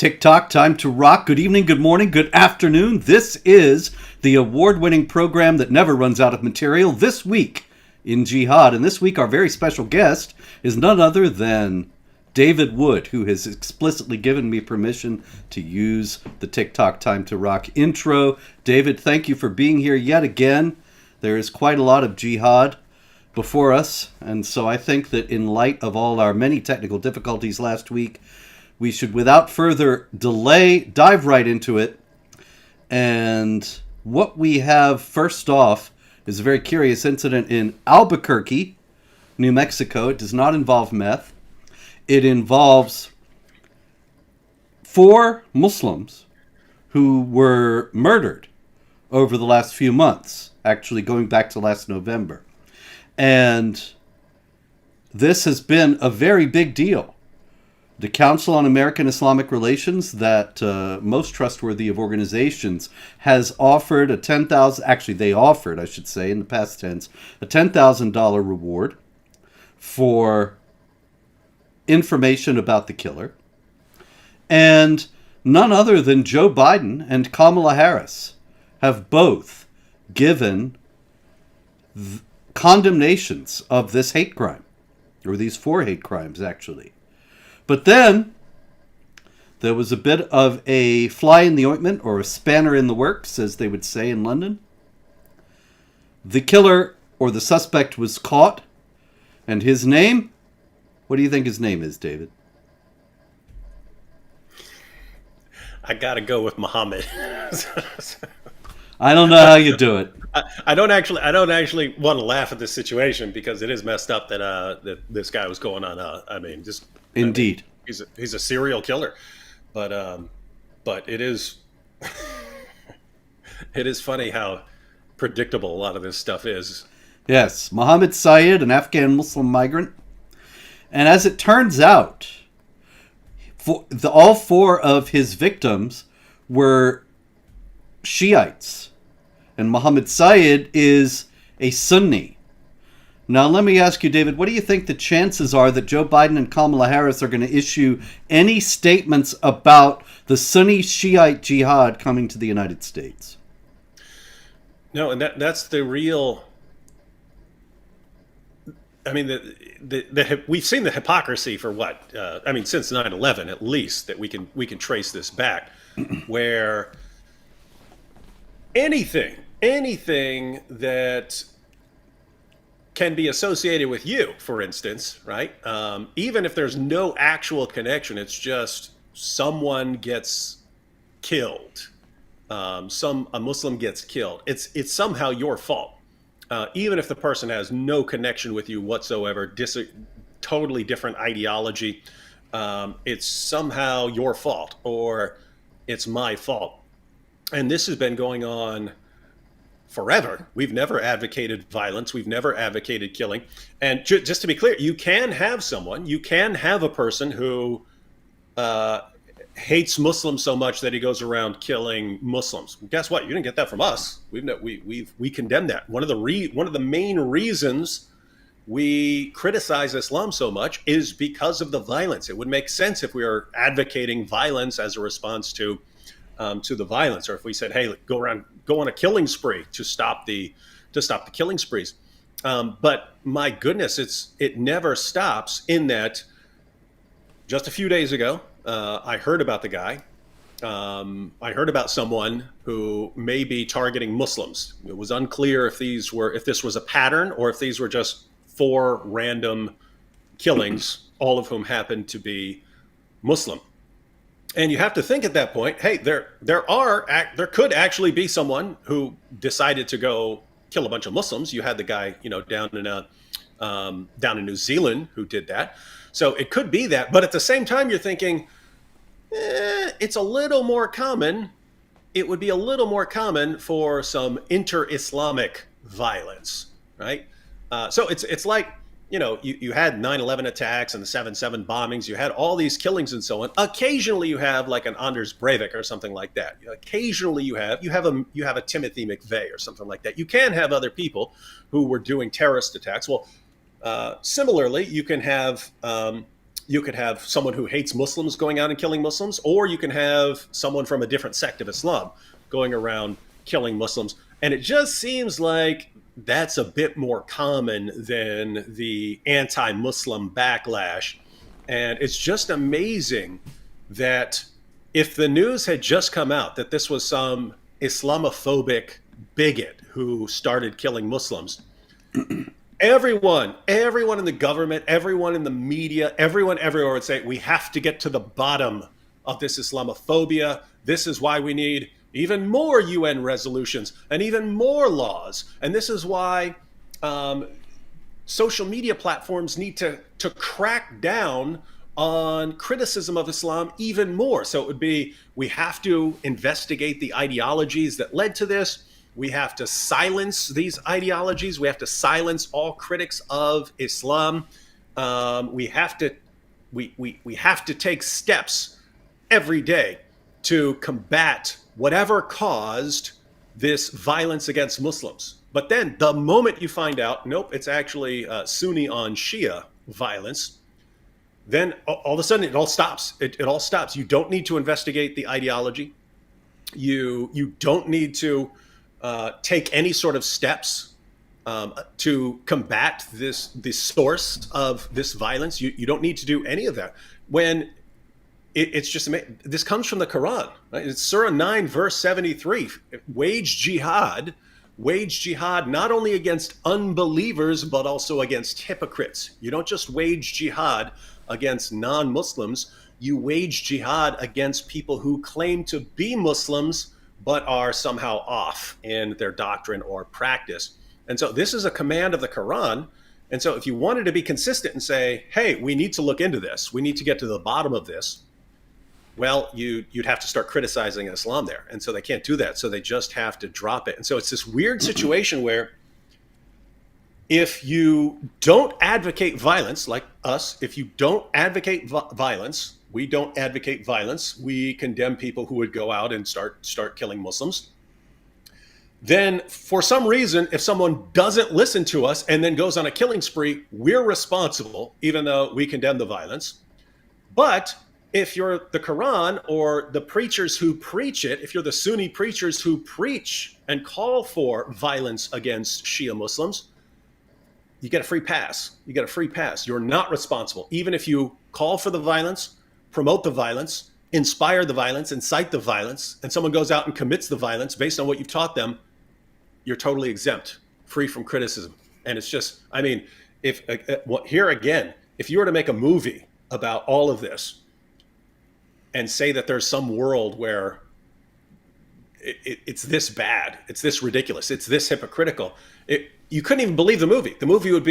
TikTok, time to rock. Good evening, good morning, good afternoon. This is the award-winning program that never runs out of material. This week in Jihad, and this week our very special guest is none other than David Wood, who has explicitly given me permission to use the TikTok Time to Rock intro. David, thank you for being here yet again. There is quite a lot of Jihad before us, and so I think that in light of all our many technical difficulties last week, we should, without further delay, dive right into it. And what we have first off is a very curious incident in Albuquerque, New Mexico. It does not involve meth. It involves 4 Muslims who were murdered over the last few months, actually going back to last November. And this has been a very big deal. The Council on American Islamic Relations, that most trustworthy of organizations, has offered a they offered, I should say, in the past tense, a $10,000 reward for information about the killer. And none other than Joe Biden and Kamala Harris have both given condemnations of this hate crime, or these 4 hate crimes, actually. But then there was a bit of a fly in the ointment, or a spanner in the works, as they would say in London. The killer, or the suspect, was caught, and his name? What do you think his name is, David? I gotta go with Muhammad. I don't know how you do it. I don't actually want to laugh at this situation because it is messed up that this guy was going on. Indeed, he's a serial killer, but it is it is funny how predictable a lot of this stuff is. Yes, Mohammed Syed, an Afghan Muslim migrant, and as it turns out, all 4 of his victims were Shiites, and Mohammed Syed is a Sunni. Now, let me ask you, David, what do you think the chances are that Joe Biden and Kamala Harris are going to issue any statements about the Sunni Shiite jihad coming to the United States? No, and that's the real. I mean, we've seen the hypocrisy for what? Since 9/11, at least, that we can trace this back, where anything that can be associated with you, for instance, right? Even if there's no actual connection, it's just someone gets killed. A Muslim gets killed. It's somehow your fault. Even if the person has no connection with you whatsoever, totally different ideology, it's somehow your fault, or it's my fault. And this has been going on forever. We've never advocated violence. We've never advocated killing. And just to be clear, you can have a person who hates Muslims so much that he goes around killing Muslims. Guess what? You didn't get that from us. We condemn that. One of the main reasons we criticize Islam so much is because of the violence. It would make sense if we were advocating violence as a response to the violence, or if we said, "Hey, go on a killing spree to stop the killing sprees." But my goodness, it never stops. In that, just a few days ago, I heard about the guy. I heard about someone who may be targeting Muslims. It was unclear if this was a pattern, or if these were just 4 random killings, all of whom happened to be Muslim. And you have to think at that point, hey, there could actually be someone who decided to go kill a bunch of Muslims. You had the guy, down in New Zealand who did that. So it could be that. But at the same time, you're thinking, it's a little more common. It would be a little more common for some inter-Islamic violence, right? So it's like, you had 9/11 attacks and the 7/7 bombings. You had all these killings and so on. Occasionally, you have like an Anders Breivik or something like that. Occasionally, you have a Timothy McVeigh or something like that. You can have other people who were doing terrorist attacks. Well, similarly, you can have You could have someone who hates Muslims going out and killing Muslims, or you can have someone from a different sect of Islam going around killing Muslims. And it just seems like that's a bit more common than the anti-Muslim backlash. And it's just amazing that if the news had just come out that this was some Islamophobic bigot who started killing Muslims, everyone in the government, everyone in the media, everyone everywhere would say, we have to get to the bottom of this Islamophobia. This is why we need even more UN resolutions and even more laws. And this is why social media platforms need to crack down on criticism of Islam even more. So it would be, we have to investigate the ideologies that led to this. We have to silence these ideologies. We have to silence all critics of Islam. We have to take steps every day to combat whatever caused this violence against Muslims. But then the moment you find out, nope, it's actually Sunni on Shia violence, then all of a sudden it all stops. It all stops. You don't need to investigate the ideology. You don't need to take any sort of steps to combat the source of this violence. You don't need to do any of that. When it's just amazing. This comes from the Quran. Right? It's Surah 9, verse 73. Wage jihad not only against unbelievers, but also against hypocrites. You don't just wage jihad against non-Muslims. You wage jihad against people who claim to be Muslims, but are somehow off in their doctrine or practice. And so this is a command of the Quran. And so if you wanted to be consistent and say, hey, we need to look into this, we need to get to the bottom of this, well, you'd have to start criticizing Islam there. And so they can't do that. So they just have to drop it. And so it's this weird situation where if you don't advocate violence, like us, if you don't advocate violence, we don't advocate violence, we condemn people who would go out and start killing Muslims. Then for some reason, if someone doesn't listen to us and then goes on a killing spree, we're responsible, even though we condemn the violence. But if you're the Quran or the preachers who preach it, if you're the Sunni preachers who preach and call for violence against Shia Muslims, you get a free pass. You get a free pass. You're not responsible. Even if you call for the violence, promote the violence, inspire the violence, incite the violence, and someone goes out and commits the violence based on what you've taught them, you're totally exempt, free from criticism. And it's just, I mean, here again, if you were to make a movie about all of this, and say that there's some world where it's this bad, it's this ridiculous, it's this hypocritical, you couldn't even believe the movie. The movie would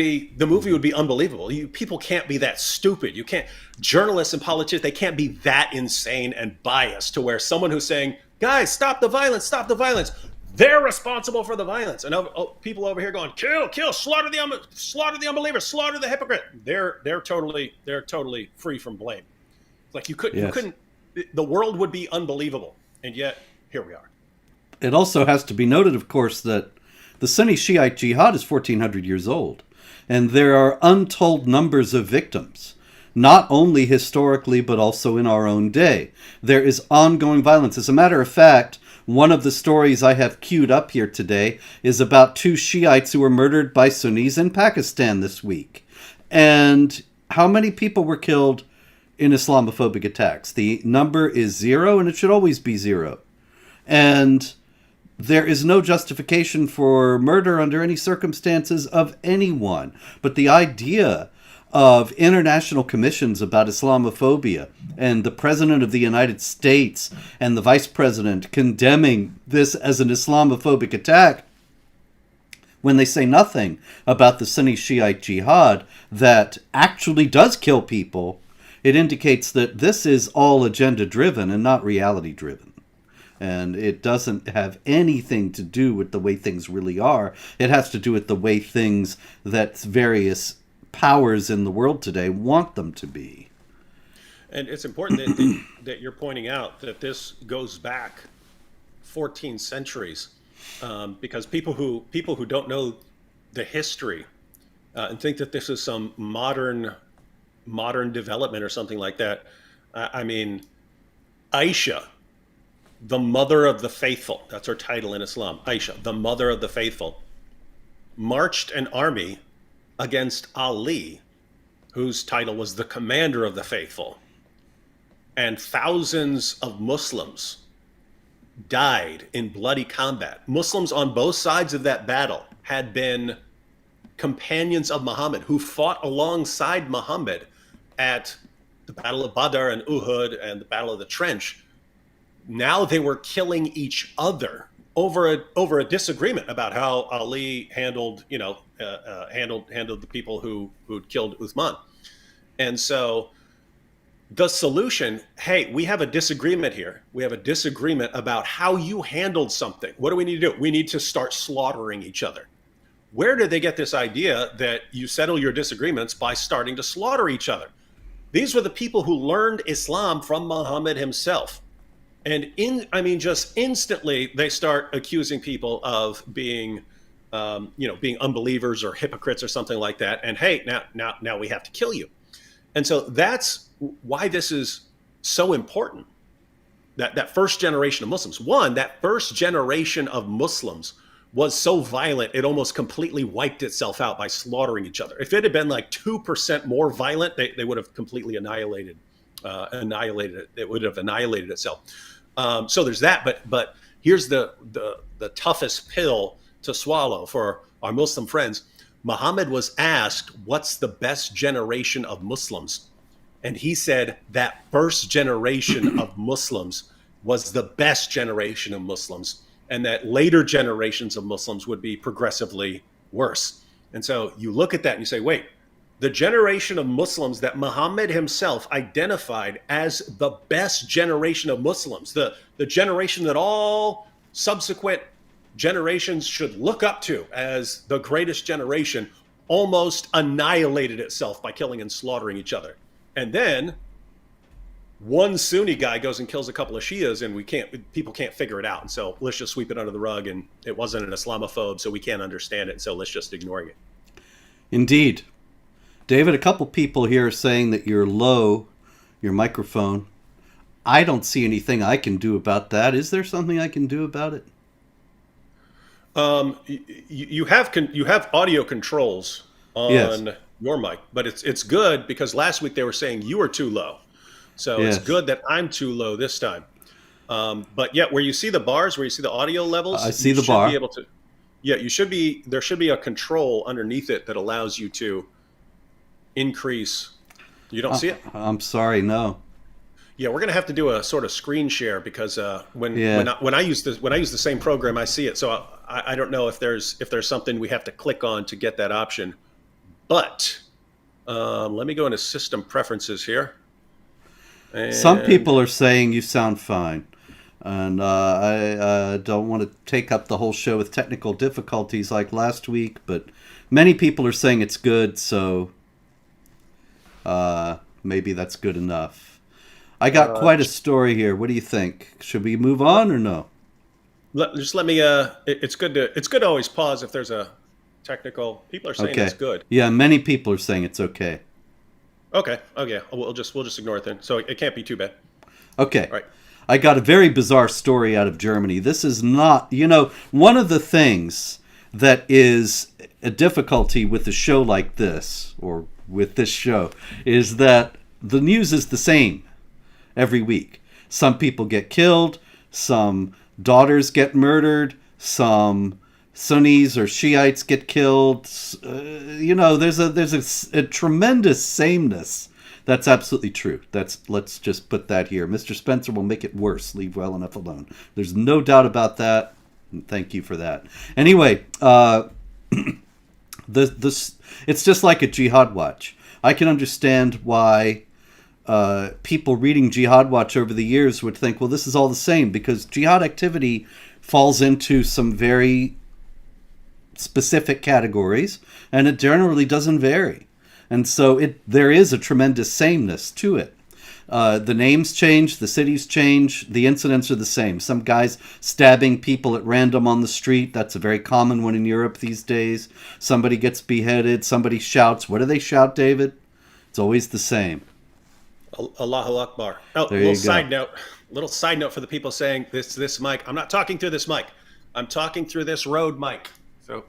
be unbelievable. People can't be that stupid. You can't. Journalists and politicians, they can't be that insane and biased to where someone who's saying, guys, stop the violence, they're responsible for the violence, and people over here going, kill, slaughter the unbeliever, slaughter the hypocrite. They're totally free from blame. Like you couldn't. The world would be unbelievable, and yet here we are. It also has to be noted, of course, that the Sunni Shiite Jihad is 1,400 years old, and there are untold numbers of victims, not only historically, but also in our own day. There is ongoing violence. As a matter of fact, one of the stories I have queued up here today is about 2 Shiites who were murdered by Sunnis in Pakistan this week. And how many people were killed in Islamophobic attacks? The number is 0, and it should always be 0. And there is no justification for murder under any circumstances of anyone. But the idea of international commissions about Islamophobia and the President of the United States and the Vice President condemning this as an Islamophobic attack, when they say nothing about the Sunni Shiite Jihad that actually does kill people, it indicates that this is all agenda-driven and not reality-driven. And it doesn't have anything to do with the way things really are. It has to do with the way things that various powers in the world today want them to be. And it's important that you're pointing out that this goes back 14 centuries, because people who don't know the history and think that this is some modern modern development or something like that. I mean, Aisha, the mother of the faithful, that's her title in Islam. Aisha, the mother of the faithful, marched an army against Ali, whose title was the commander of the faithful. And thousands of Muslims died in bloody combat. Muslims on both sides of that battle had been companions of Muhammad who fought alongside Muhammad at the Battle of Badr and Uhud and the Battle of the Trench. Now they were killing each other over a disagreement about how Ali handled the people who'd killed Uthman. And so the solution, hey, we have a disagreement here. We have a disagreement about how you handled something. What do we need to do? We need to start slaughtering each other. Where did they get this idea that you settle your disagreements by starting to slaughter each other? These were the people who learned Islam from Muhammad himself. And just instantly they start accusing people of being unbelievers or hypocrites or something like that. And hey, now we have to kill you. And so that's why this is so important. That first generation of Muslims, that first generation of Muslims was so violent, it almost completely wiped itself out by slaughtering each other. If it had been like 2% more violent, they would have completely annihilated it. It would have annihilated itself. So there's that. But here's the toughest pill to swallow for our Muslim friends. Muhammad was asked, what's the best generation of Muslims? And he said that first generation of Muslims was the best generation of Muslims, and that later generations of Muslims would be progressively worse. And so you look at that and you say, wait, the generation of Muslims that Muhammad himself identified as the best generation of Muslims, the generation that all subsequent generations should look up to as the greatest generation, almost annihilated itself by killing and slaughtering each other. And then one Sunni guy goes and kills a couple of Shias, and people can't figure it out. And so let's just sweep it under the rug. And it wasn't an Islamophobe, so we can't understand it. So let's just ignore it. Indeed. David, a couple people here are saying that you're low, your microphone. I don't see anything I can do about that. Is there something I can do about it? You have audio controls on your mic, but it's good because last week they were saying you were too low. So It's good that I'm too low this time. But yeah, where you see the bars, where you see the audio levels, I see the bar. Be able to, there should be a control underneath it that allows you to increase. You don't see it? I'm sorry, no. Yeah, we're gonna have to do a sort of screen share because when I use the same program, I see it. So I don't know if there's something we have to click on to get that option. But let me go into system preferences here. And some people are saying you sound fine, and I don't want to take up the whole show with technical difficulties like last week. But many people are saying it's good, so maybe that's good enough. I got quite a story here. What do you think? Should we move on or no? Just let me. It's good to always pause if there's a technical. People are saying it's good. Yeah, many people are saying it's okay. Okay. We'll just ignore it then. So it can't be too bad. Okay. All right. I got a very bizarre story out of Germany. This is not, one of the things that is a difficulty with a show like this, or with this show, is that the news is the same every week. Some people get killed, some daughters get murdered, some Sunnis or Shiites get killed. There's a tremendous sameness. That's absolutely true. Let's just put that here. Mr. Spencer will make it worse. Leave well enough alone. There's no doubt about that. And thank you for that. Anyway, it's just like a Jihad Watch. I can understand why people reading Jihad Watch over the years would think, well, this is all the same, because jihad activity falls into some very specific categories, and it generally doesn't vary. And so there is a tremendous sameness to it. The names change, the cities change, the incidents are the same. Some guys stabbing people at random on the street, that's a very common one in Europe these days. Somebody gets beheaded, somebody shouts. What do they shout, David? It's always the same. Allahu Akbar. Oh, There little you go. side note. Little side note for the people saying this mic. I'm not talking through this mic. I'm talking through this Rode mic. So,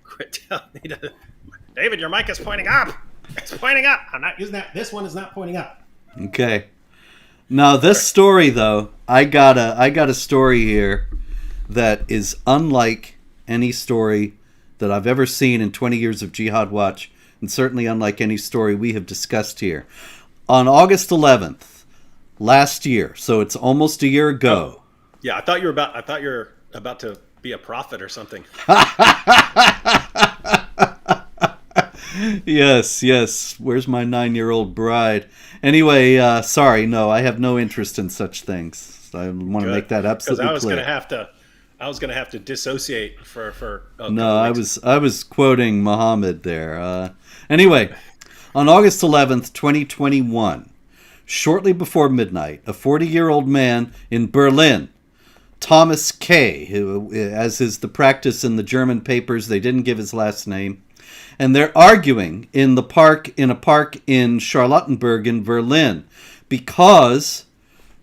quit telling me to. David, your mic is pointing up. It's pointing up. I'm not using that. This one is not pointing up. Okay. Now this story, though, I got a story here that is unlike any story that I've ever seen in 20 years of Jihad Watch, and certainly unlike any story we have discussed here. On August 11th, last year, so it's almost a year ago. Oh, yeah, I thought you were about to be a prophet or something. Yes. Where's my 9-year-old bride? Anyway, sorry, no, I have no interest in such things. I want to make that absolutely clear. Because I was gonna have to dissociate for. No, I was quoting Muhammad there. Anyway, on August 11th, 2021, shortly before midnight, a 40-year-old man in Berlin, Thomas K., who, as is the practice in the German papers, they didn't give his last name, and they're arguing in a park in Charlottenburg in Berlin because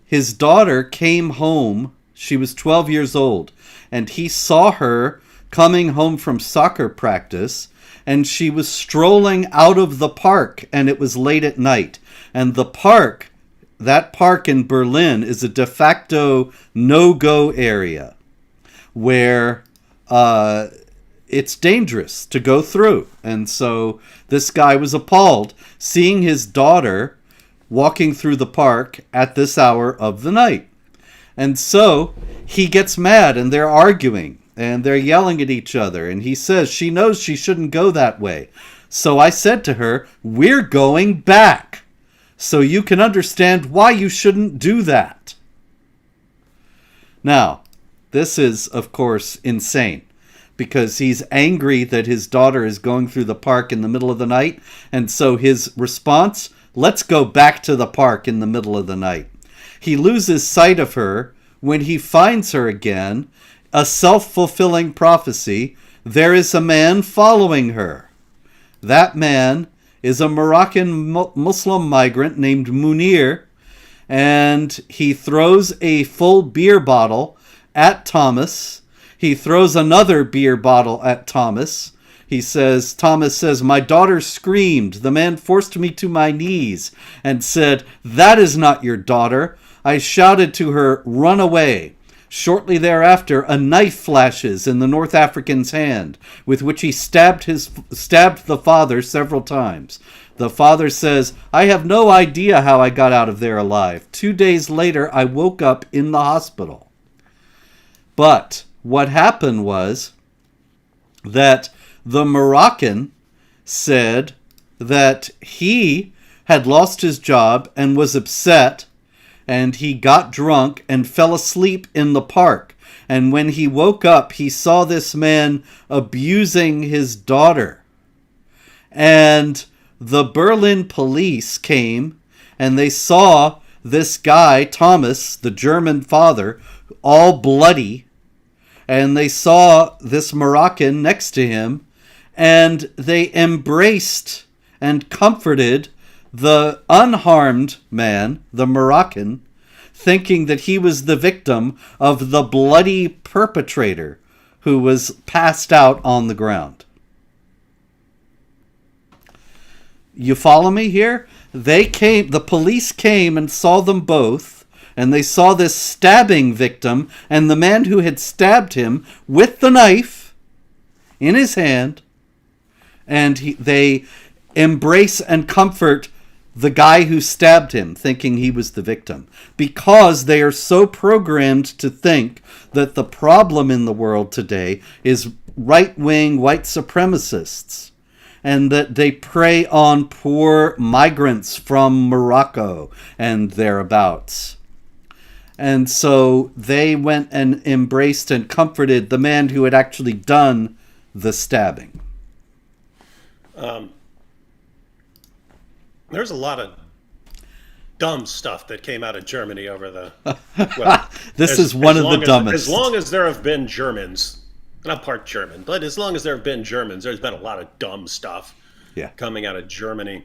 his daughter came home. She was 12 years old, and he saw her coming home from soccer practice, and she was strolling out of the park, and it was late at night. And that park in Berlin is a de facto no-go area where it's dangerous to go through. And so this guy was appalled seeing his daughter walking through the park at this hour of the night. And so he gets mad, and they're arguing, and they're yelling at each other. And he says, she knows she shouldn't go that way. So I said to her, we're going back, so you can understand why you shouldn't do that. Now, this is, of course, insane, because he's angry that his daughter is going through the park in the middle of the night. And so his response, let's go back to the park in the middle of the night. He loses sight of her. When he finds her again, a self-fulfilling prophecy, there is a man following her. That man is a Moroccan Muslim migrant named Munir, and he throws a full beer bottle at Thomas. He throws another beer bottle at Thomas. Thomas says, my daughter screamed. The man forced me to my knees and said, that is not your daughter. I shouted to her, run away. Shortly thereafter, a knife flashes in the North African's hand, with which he stabbed the father several times. The father says, I have no idea how I got out of there alive. 2 days later, I woke up in the hospital. But what happened was that the Moroccan said that he had lost his job and was upset, and he got drunk and fell asleep in the park. And when he woke up, he saw this man abusing his daughter. And the Berlin police came, and they saw this guy, Thomas, the German father, all bloody. And they saw this Moroccan next to him, and they embraced and comforted the unharmed man, the Moroccan, thinking that he was the victim of the bloody perpetrator who was passed out on the ground. You follow me here? The police came and saw them both, and they saw this stabbing victim and the man who had stabbed him with the knife in his hand, and they embrace and comfort the guy who stabbed him, thinking he was the victim, because they are so programmed to think that the problem in the world today is right-wing white supremacists, and that they prey on poor migrants from Morocco and thereabouts. And so they went and embraced and comforted the man who had actually done the stabbing. There's a lot of dumb stuff that came out of Germany over the... Well, this is one of the dumbest. As long as there have been Germans, and I'm part German, but as long as there have been Germans, there's been a lot of dumb stuff coming out of Germany.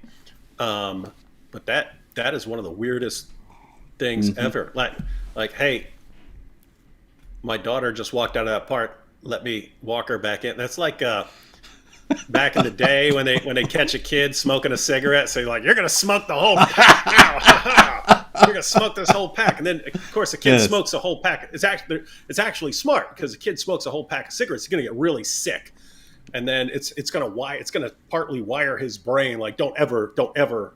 But that is one of the weirdest things ever. Like, hey, my daughter just walked out of that park. Let me walk her back in. That's like back in the day when they catch a kid smoking a cigarette, say like, you're gonna smoke the whole pack now. You're gonna smoke this whole pack, and then of course the kid smokes a whole pack. It's actually smart, because the kid smokes a whole pack of cigarettes, he's gonna get really sick, and then it's gonna partly wire his brain like, don't ever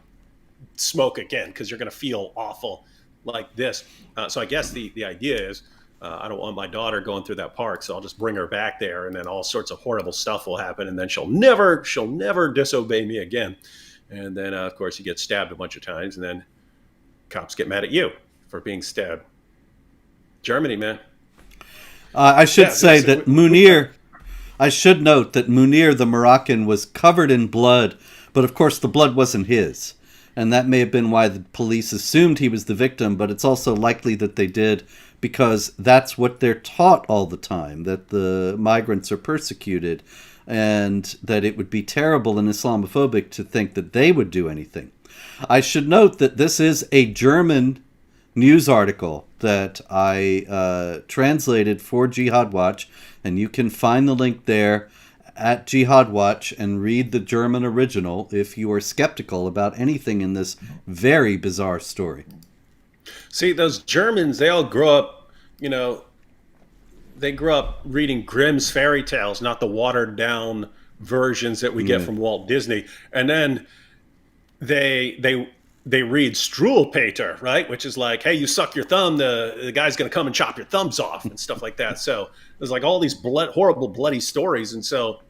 smoke again, because you're gonna feel awful like this. So I guess the idea is, I don't want my daughter going through that park, so I'll just bring her back there, and then all sorts of horrible stuff will happen, and then she'll never disobey me again. And then of course you get stabbed a bunch of times, and then cops get mad at you for being stabbed. Germany, man. I should say that Munir. I should note that Munir, the Moroccan, was covered in blood, but of course the blood wasn't his. And that may have been why the police assumed he was the victim, but it's also likely that they did, because that's what they're taught all the time, that the migrants are persecuted, and that it would be terrible and Islamophobic to think that they would do anything. I should note that this is a German news article that I translated for Jihad Watch, and you can find the link there at Jihad Watch and read the German original if you are skeptical about anything in this very bizarre story. See, those Germans, they all grow up, they grew up reading Grimm's fairy tales, not the watered down versions that we get from Walt Disney. And then they read Struwelpeter, right? Which is like, hey, you suck your thumb, the guy's going to come and chop your thumbs off and stuff like that. So there's like all these horrible, bloody stories. And so,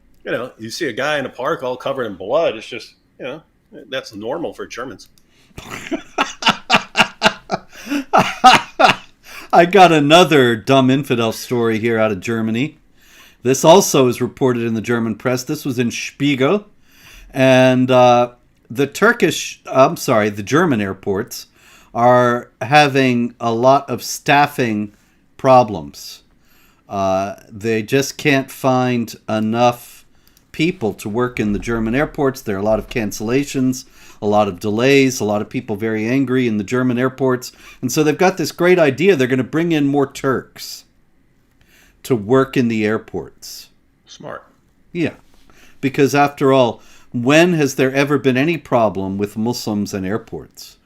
you see a guy in a park all covered in blood. It's just, that's normal for Germans. I got another dumb infidel story here out of Germany. This also is reported in the German press. This was in Spiegel. And the German airports are having a lot of staffing problems. They just can't find enough people to work in the German airports. There are a lot of cancellations, a lot of delays, a lot of people very angry in the German airports. And so they've got this great idea. They're going to bring in more Turks to work in the airports. Smart. Yeah. Because after all, when has there ever been any problem with Muslims and airports?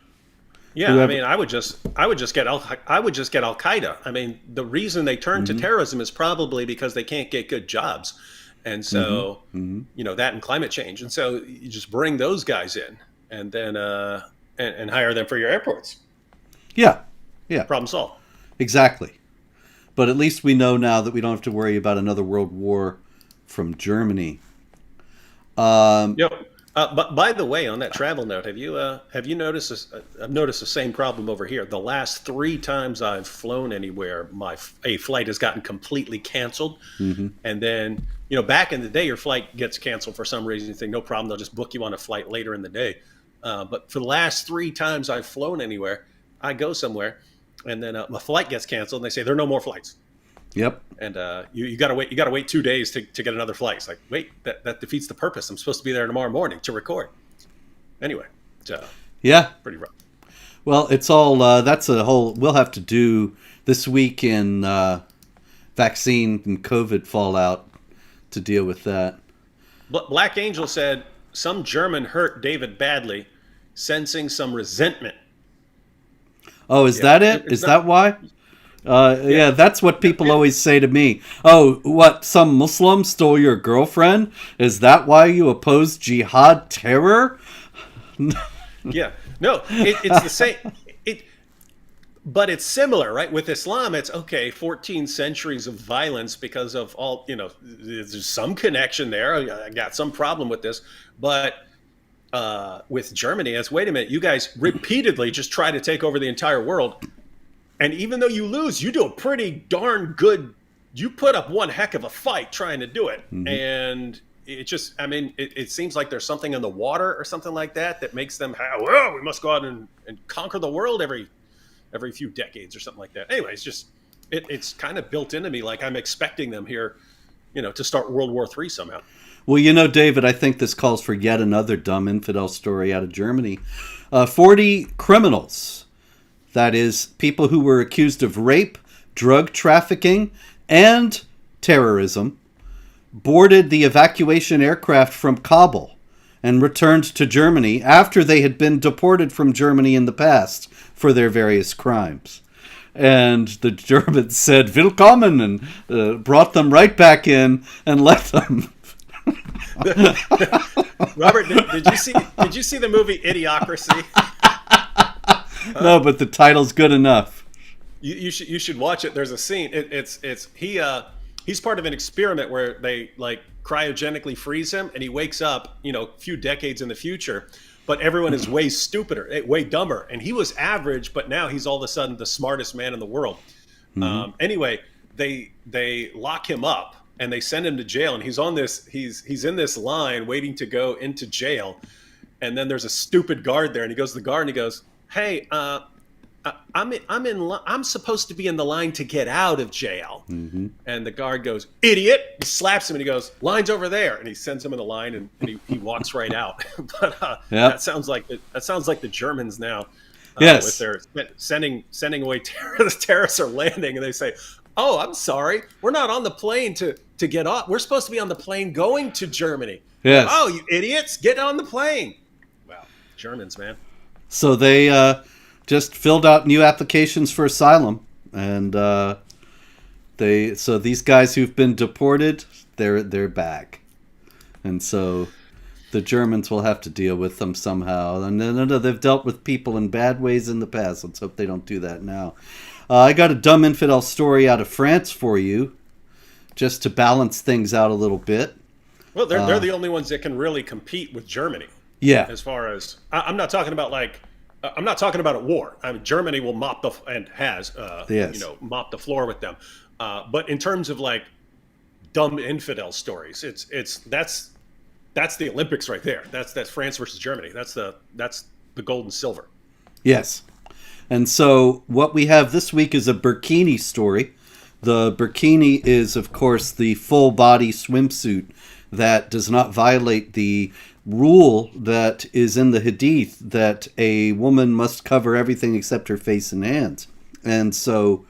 Yeah, I mean, I would just get Al Qaeda. I mean, the reason they turn to terrorism is probably because they can't get good jobs. And so, that and climate change. And so you just bring those guys in, and then and hire them for your airports. Yeah. Problem solved. Exactly. But at least we know now that we don't have to worry about another world war from Germany. Yep. But by the way, on that travel note, have you noticed this? I've noticed the same problem over here. The last 3 times I've flown anywhere, a flight has gotten completely canceled, and then back in the day, your flight gets canceled for some reason. You think no problem, they'll just book you on a flight later in the day. But for the last 3 times I've flown anywhere, I go somewhere, and then my flight gets canceled, and they say there are no more flights. Yep. And you gotta wait. You gotta wait 2 days to get another flight. It's like, wait, that defeats the purpose. I'm supposed to be there tomorrow morning to record. Anyway, pretty rough. Well, it's all that's a whole. We'll have to do this week in vaccine and COVID fallout to deal with that. But Black Angel said some German hurt David badly, sensing some resentment. Oh, is that it? Is that why? Yeah, that's what people always say to me. Oh, what, some Muslim stole your girlfriend? Is that why you oppose jihad terror? Yeah, no, it's the same. But it's similar, right? With Islam, it's okay, 14 centuries of violence because of all, there's some connection there. I got some problem with this. But with Germany, it's, wait a minute, you guys repeatedly just try to take over the entire world. And even though you lose, you do a pretty darn good, you put up one heck of a fight trying to do it. And it just, I mean, it seems like there's something in the water or something like that makes them, we must go out and conquer the world every few decades or something like that. Anyway, it's just, it's kind of built into me. Like I'm expecting them here, to start World War III somehow. Well, David, I think this calls for yet another dumb infidel story out of Germany. 40 criminals, that is, people who were accused of rape, drug trafficking, and terrorism, boarded the evacuation aircraft from Kabul and returned to Germany after they had been deported from Germany in the past for their various crimes. And the Germans said, "Willkommen," and brought them right back in and left them. Robert, did you see the movie Idiocracy? No, but the title's good enough. You should watch it. There's a scene. He's part of an experiment where they like cryogenically freeze him, and he wakes up, a few decades in the future. But everyone is way stupider, way dumber, and he was average, but now he's all of a sudden the smartest man in the world. Mm-hmm. Anyway, they lock him up and they send him to jail, and he's in this line waiting to go into jail, and then there's a stupid guard there, and he goes to the guard and he goes, "Hey, I'm supposed to be in the line to get out of jail." Mm-hmm. And the guard goes, "Idiot!" He slaps him and he goes, "Line's over there," and he sends him in the line, and he walks right out. But that sounds like the Germans now. Yes, with their sending away terrorists. Terrorists are landing, and they say, "Oh, I'm sorry, we're not on the plane to get off. We're supposed to be on the plane going to Germany." Yes. "Oh, you idiots, get on the plane!" Wow, Germans, man. So they just filled out new applications for asylum, and these guys who've been deported, they're back, and so the Germans will have to deal with them somehow. And no, they've dealt with people in bad ways in the past. Let's hope they don't do that now. I got a dumb infidel story out of France for you, just to balance things out a little bit. Well, they're the only ones that can really compete with Germany. Yeah. As far as I'm not talking about I'm not talking about a war. I mean, Germany will mop mop the floor with them. But in terms of like dumb infidel stories, that's the Olympics right there. That's France versus Germany. That's the gold and silver. Yes. And so what we have this week is a burkini story. The burkini is, of course, the full body swimsuit that does not violate the rule that is in the Hadith that a woman must cover everything except her face and hands. And so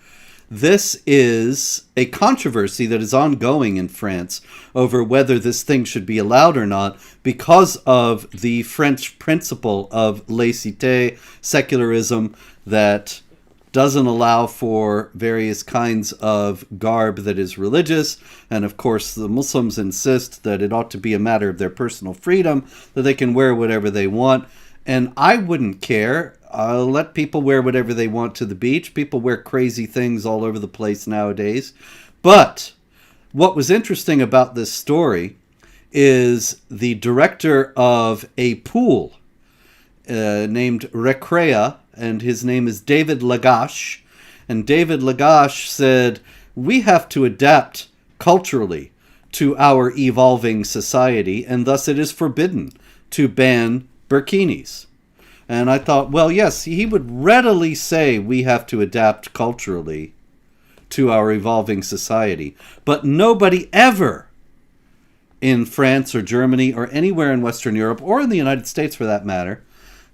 this is a controversy that is ongoing in France over whether this thing should be allowed or not because of the French principle of laïcité, secularism, that doesn't allow for various kinds of garb that is religious. And of course, the Muslims insist that it ought to be a matter of their personal freedom, that they can wear whatever they want. And I wouldn't care. I'll let people wear whatever they want to the beach. People wear crazy things all over the place nowadays. But what was interesting about this story is the director of a pool named Recrea, and his name is David Lagache. And David Lagache said, "We have to adapt culturally to our evolving society, and thus it is forbidden to ban burkinis." And I thought, well, yes, he would readily say we have to adapt culturally to our evolving society. But nobody ever in France or Germany or anywhere in Western Europe, or in the United States for that matter,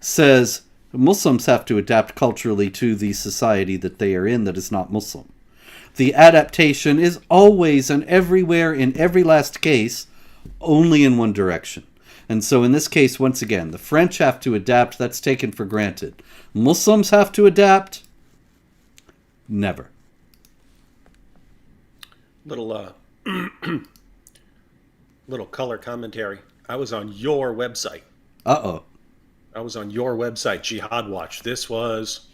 says Muslims have to adapt culturally to the society that they are in that is not Muslim. The adaptation is always and everywhere, in every last case, only in one direction. And so in this case, once again, the French have to adapt. That's taken for granted. Muslims have to adapt? Never. Little color commentary. I was on your website. Uh-oh. I was on your website, Jihad Watch. This was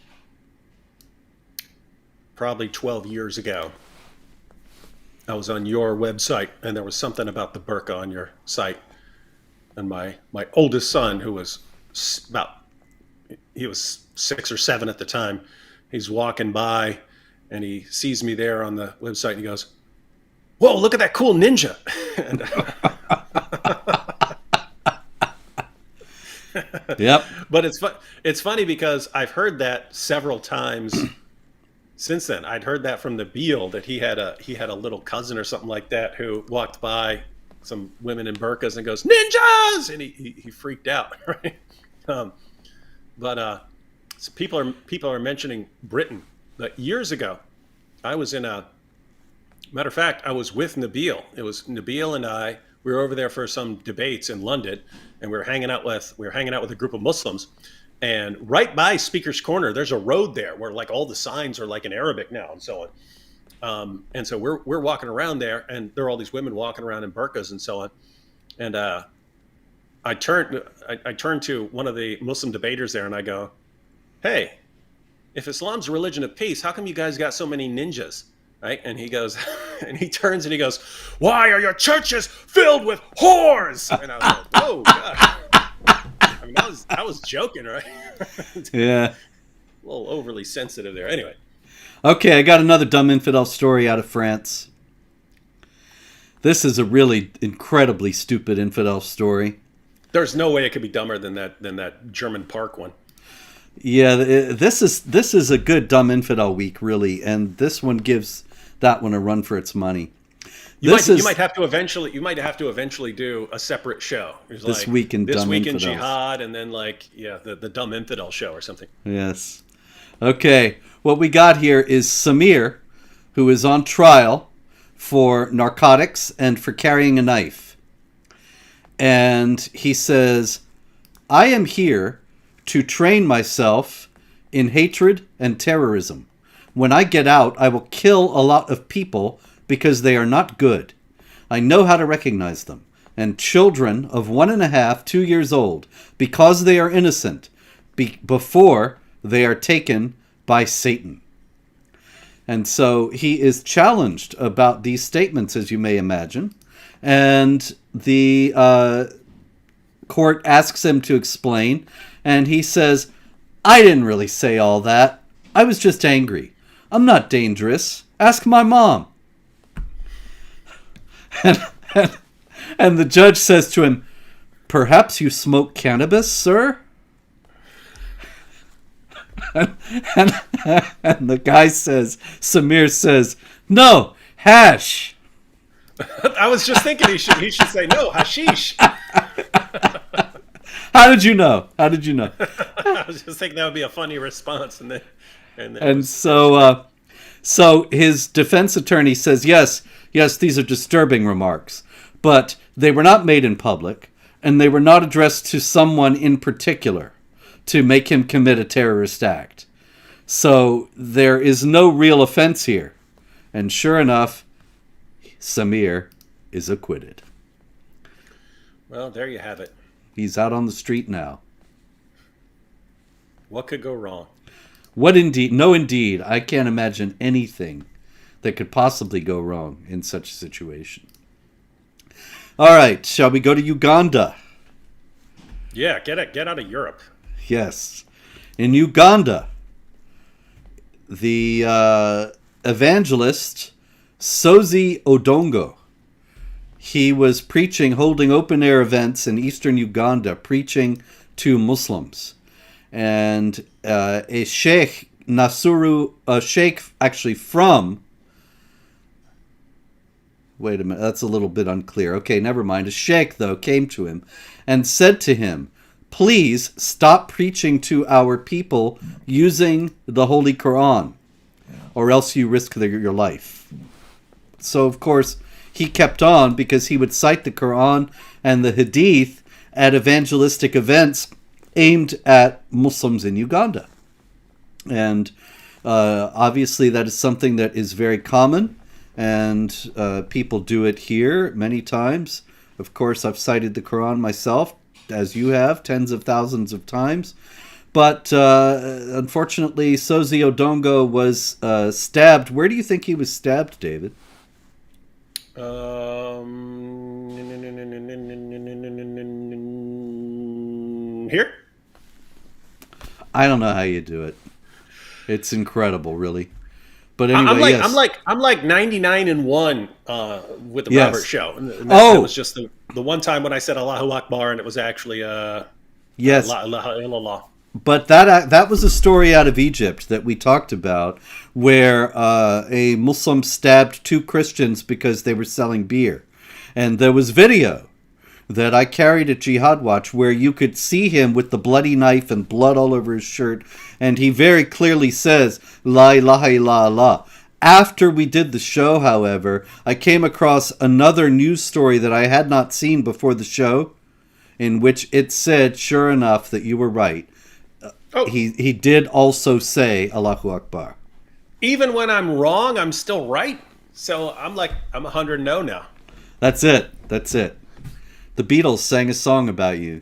probably 12 years ago. I was on your website, and there was something about the burqa on your site. And my oldest son, who was he was 6 or 7 at the time, he's walking by, and he sees me there on the website, and he goes, "Whoa, look at that cool ninja." And, yep. But it's funny because I've heard that several times since then. I'd heard that from Nabil, that he had a little cousin or something like that who walked by some women in burqas and goes, "Ninjas!" And he freaked out, right? But so people are mentioning Britain. But years ago, I was in a matter of fact, I was with Nabil. It was Nabil and I. We were over there for some debates in London, and we were hanging out with a group of Muslims. And right by Speaker's Corner, there's a road there where like all the signs are like in Arabic now and so on. And so we're walking around there, and there are all these women walking around in burqas and so on. And I turned to one of the Muslim debaters there, and I go, "Hey, if Islam's a religion of peace, how come you guys got so many ninjas?" Right? And he goes, and he turns and he goes, "Why are your churches filled with whores?" And I was like, "Oh God." I mean, I was joking, right? Yeah. A little overly sensitive there. Anyway. Okay, I got another dumb infidel story out of France. This is a really incredibly stupid infidel story. There's no way it could be dumber than that German park one. Yeah, this is a good dumb infidel week, really, and this one gives that one a run for its money. You might have to eventually do a separate show. There's this week in Jihad, and then the dumb infidel show or something. Yes. Okay. What we got here is Samir, who is on trial for narcotics and for carrying a knife. And he says, "I am here to train myself in hatred and terrorism. When I get out, I will kill a lot of people because they are not good. I know how to recognize them. And children of 1.5, 2 years old, because they are innocent, before they are taken by Satan." And so he is challenged about these statements, as you may imagine. And the court asks him to explain. And he says, "I didn't really say all that. I was just angry. I'm not dangerous. Ask my mom." And the judge says to him, "Perhaps you smoke cannabis, sir?" And the guy says, Samir says, "No, hash." I was just thinking he should say, "No, hashish." How did you know? I was just thinking that would be a funny response, so his defense attorney says, yes, these are disturbing remarks, but they were not made in public, and they were not addressed to someone in particular to make him commit a terrorist act. So there is no real offense here. And sure enough, Samir is acquitted. Well, there you have it. He's out on the street now. What could go wrong? What indeed? No, indeed. I can't imagine anything that could possibly go wrong in such a situation. All right, shall we go to Uganda? Yeah, get out of Europe. Yes. In Uganda, the evangelist Sozi Odongo, he was preaching, holding open-air events in eastern Uganda, preaching to Muslims. And a sheikh, a sheikh actually from... Wait a minute, that's a little bit unclear. Okay, never mind. A sheikh, though, came to him and said to him, "Please stop preaching to our people using the Holy Quran, or else you risk your life." So, of course, he kept on because he would cite the Quran and the Hadith at evangelistic events aimed at Muslims in Uganda. And obviously that is something that is very common, and people do it here many times. Of course, I've cited the Quran myself, as you have, tens of thousands of times. But unfortunately, Sozi Odongo was stabbed. Where do you think he was stabbed, David? Here? I don't know how you do it. It's incredible, really. But anyway, I'm like 99-1 with the Robert show. And that was just the one time when I said Allahu Akbar, and it was actually yes. La ilaha illallah. But that was a story out of Egypt that we talked about, where a Muslim stabbed 2 Christians because they were selling beer. And there was video that I carried at Jihad Watch where you could see him with the bloody knife and blood all over his shirt, and he very clearly says, La ilaha illallah. After we did the show, however, I came across another news story that I had not seen before the show, in which it said, sure enough, that you were right. He did also say Allahu Akbar. Even when I'm wrong, I'm still right. So I'm 100 no now. That's it. The Beatles sang a song about you.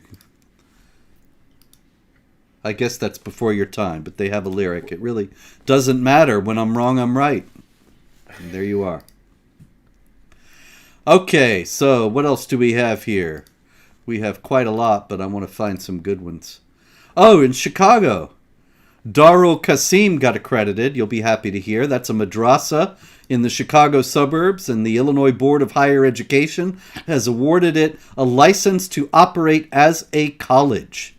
I guess that's before your time, but they have a lyric. It really doesn't matter. When I'm wrong, I'm right. And there you are. Okay, so what else do we have here? We have quite a lot, but I want to find some good ones. Oh, in Chicago, Darul Qasim got accredited. You'll be happy to hear. That's a madrasa in the Chicago suburbs, and the Illinois Board of Higher Education has awarded it a license to operate as a college.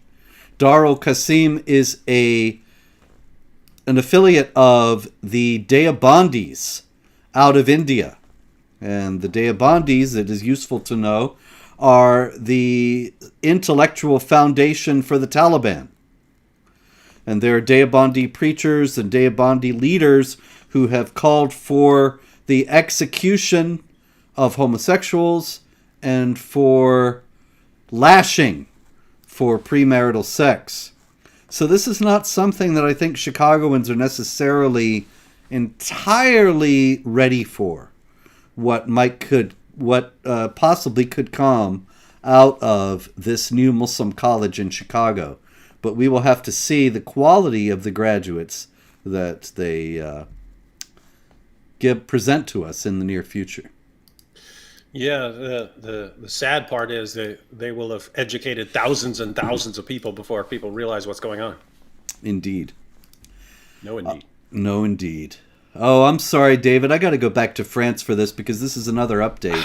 Darul Qasim is an affiliate of the Deobandis out of India. And the Deobandis, it is useful to know, are the intellectual foundation for the Taliban. And there are Deobandi preachers and Deobandi leaders who have called for the execution of homosexuals and for lashing for premarital sex. So this is not something that I think Chicagoans are necessarily entirely ready for. What possibly could come out of this new Muslim college in Chicago. But we will have to see the quality of the graduates that they present to us in the near future. Yeah, the sad part is they will have educated thousands and thousands of people before people realize what's going on. Indeed. No, indeed. No, indeed. Oh, I'm sorry, David. I got to go back to France for this because this is another update.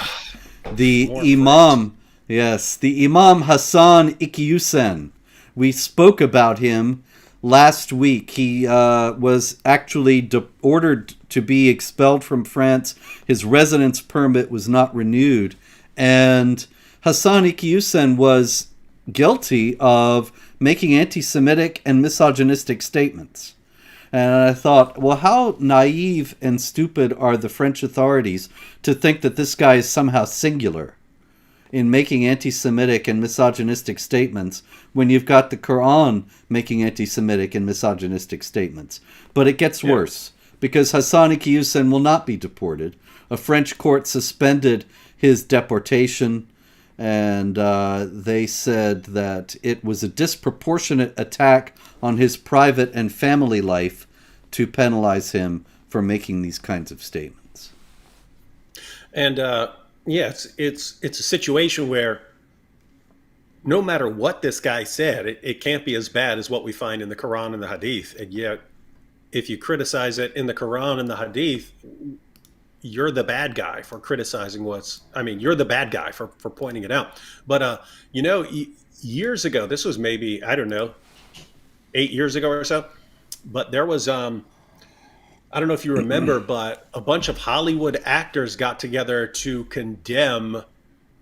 The Imam, yes, the Imam Hassan Iqiyusen. We spoke about him last week. He was actually ordered to be expelled from France. His residence permit was not renewed. And Hassan Iqiyusen was guilty of making anti-Semitic and misogynistic statements. And I thought, well, how naive and stupid are the French authorities to think that this guy is somehow singular in making anti-Semitic and misogynistic statements when you've got the Quran making anti-Semitic and misogynistic statements. But it gets worse, because Hassan Iqiyusen will not be deported. A French court suspended his deportation, and they said that it was a disproportionate attack on his private and family life to penalize him for making these kinds of statements. And it's a situation where no matter what this guy said, it can't be as bad as what we find in the Quran and the Hadith. And yet, if you criticize it in the Quran and the Hadith, you're the bad guy for criticizing you're the bad guy for pointing it out. But, years ago, this was maybe, 8 years ago or so, but there was, I don't know if you remember, but a bunch of Hollywood actors got together to condemn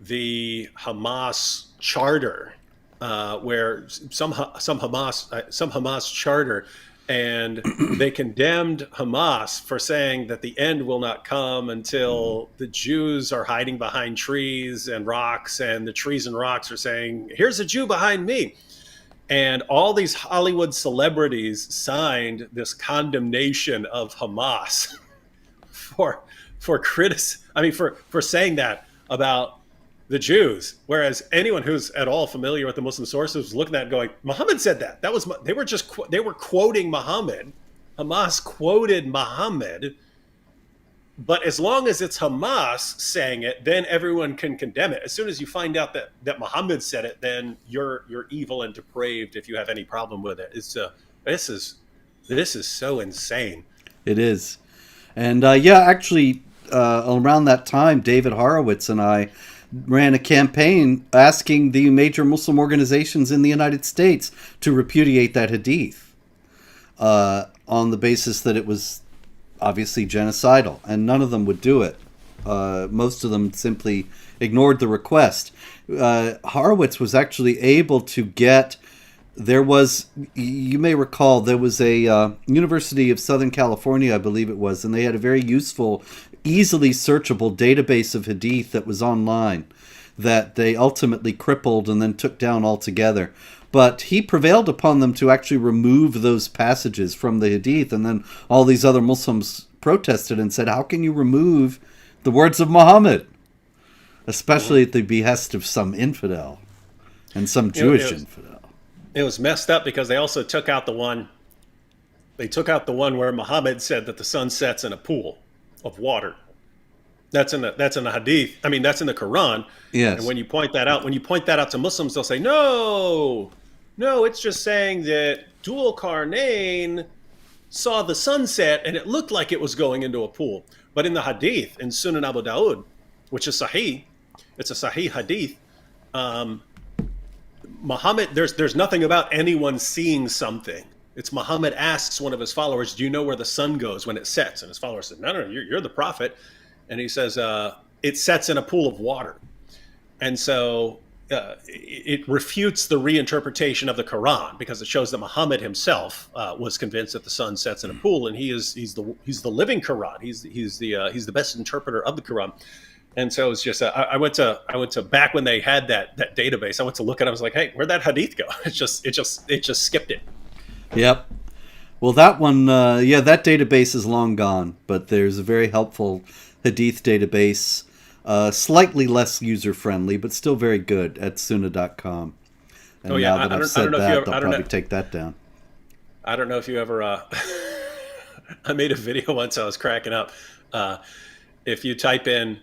the Hamas charter, where some Hamas charter, and they condemned Hamas for saying that the end will not come until the Jews are hiding behind trees and rocks, and the trees and rocks are saying, "Here's a Jew behind me." And all these Hollywood celebrities signed this condemnation of Hamas for saying that about the Jews. Whereas anyone who's at all familiar with the Muslim sources was looking at it going, Muhammad said that. They were quoting Muhammad. Hamas quoted Muhammad. But as long as it's Hamas saying it, then everyone can condemn it. As soon as you find out that Muhammad said it, then you're evil and depraved if you have any problem with it. This is so insane. It is. And actually, around that time, David Horowitz and I ran a campaign asking the major Muslim organizations in the United States to repudiate that hadith on the basis that it was obviously genocidal, and none of them would do it. Most of them simply ignored the request. Horowitz was actually able to get. There was, you may recall, there was a University of Southern California, I believe it was, and they had a very useful, easily searchable database of hadith that was online that they ultimately crippled and then took down altogether. But he prevailed upon them to actually remove those passages from the hadith, and then all these other Muslims protested and said, how can you remove the words of Muhammad? Especially at the behest of some infidel and some Jewish infidel. It was messed up because they also took out the one. They took out the one where Muhammad said that the sun sets in a pool of water. That's in the hadith. I mean, that's in the Quran. Yes. And when you point that out to Muslims, they'll say, no, it's just saying that Dhul Qarnayn saw the sunset and it looked like it was going into a pool. But in the hadith, in Sunan Abu Dawud, which is sahih, it's a sahih hadith. Muhammad, there's nothing about anyone seeing something. It's Muhammad asks one of his followers, do you know where the sun goes when it sets? And his follower said, no, you're the prophet. And he says, it sets in a pool of water. And so it refutes the reinterpretation of the Quran because it shows that Muhammad himself was convinced that the sun sets in a pool, and he's the living Quran. He's the best interpreter of the Quran. And so it's just I went to back when they had that database. I went to look at it. I was like, hey, where'd that hadith go? It just skipped it. Yep. Well, that one, that database is long gone. But there's a very helpful hadith database, slightly less user friendly, but still very good at Sunnah.com. And now that I've said that, they'll probably take that down. I don't know if you ever. I made a video once. I was cracking up. If you type in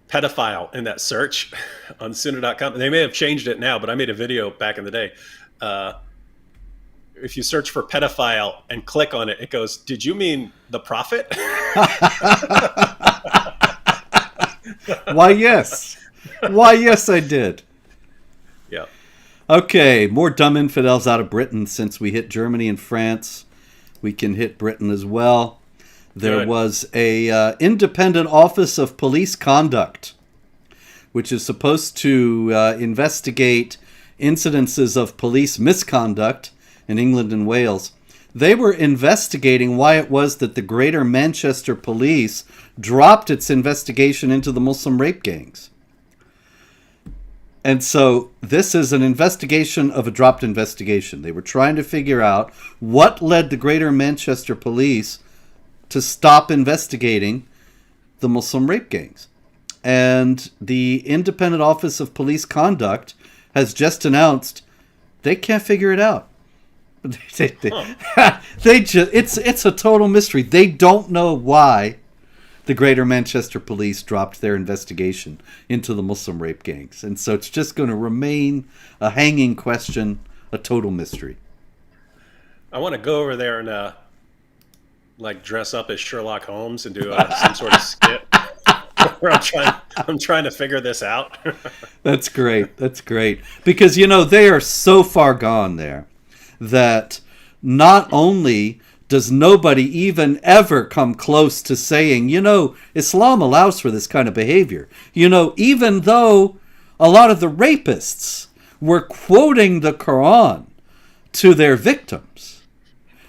pedophile in that search on Sunnah.com. They may have changed it now, but I made a video back in the day. If you search for pedophile and click on it, it goes, did you mean the prophet? Why, yes. Why, yes, I did. Yeah. Okay, more dumb infidels out of Britain. Since we hit Germany and France, we can hit Britain as well. There was a independent office of police conduct, which is supposed to investigate incidences of police misconduct in England and Wales. They were investigating why it was that the Greater Manchester Police dropped its investigation into the Muslim rape gangs. And so this is an investigation of a dropped investigation. They were trying to figure out what led the Greater Manchester Police to stop investigating the Muslim rape gangs. And the Independent Office of Police Conduct has just announced they can't figure it out. It's a total mystery. They don't know why the Greater Manchester Police dropped their investigation into the Muslim rape gangs. And so it's just going to remain a hanging question, a total mystery. I want to go over there and dress up as Sherlock Holmes and do some sort of skit where I'm trying to figure this out. That's great. That's great. Because, they are so far gone there that not only does nobody even ever come close to saying, Islam allows for this kind of behavior. Even though a lot of the rapists were quoting the Quran to their victims.